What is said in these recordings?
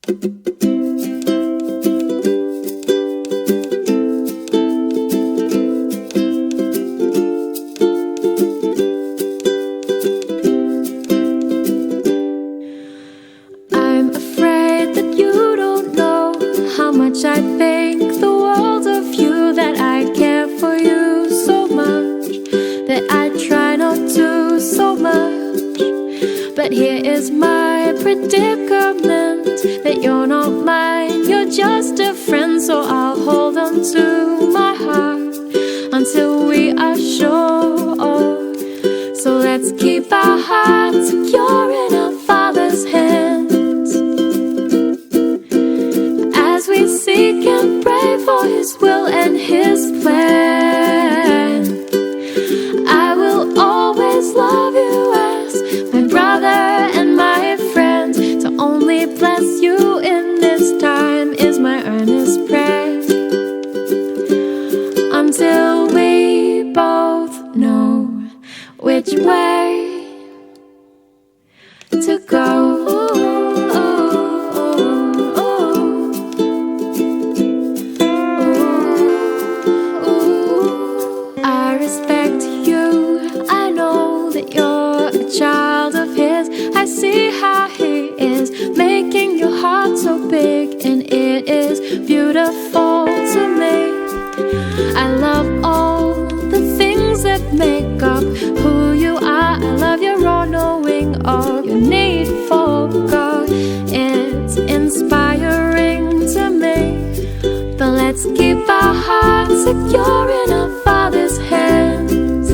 I'm afraid that you don't know how much I think the world of you, that I care for you so much, that I try not to so much. But here is my predicament, that you're not mine, you're just a friend. So I'll hold on to my heart until we are sure. So let's keep our hearts secure in our Father's hands, as we seek and pray for His will and His plan. I will always love you as my brother and my friend. To only bless you in this time is my earnest prayer, until we both know which way to go. I respect you, I know that you're a child of His. I see how He is making your heart so big, and it is beautiful to me. I love all the things that make up who you are. I love your all-knowing, all your need for God. It's inspiring to me. But let's keep our hearts secure in our Father's hands,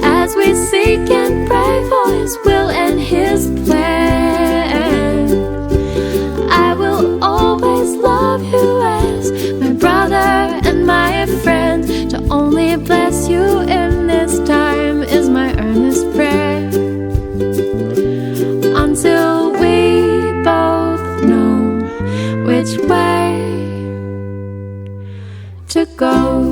as we seek and pray for His will and His plan. I will always love you as my brother and my friend. To only bless you in this time is my earnest prayer, until we both know which way to go.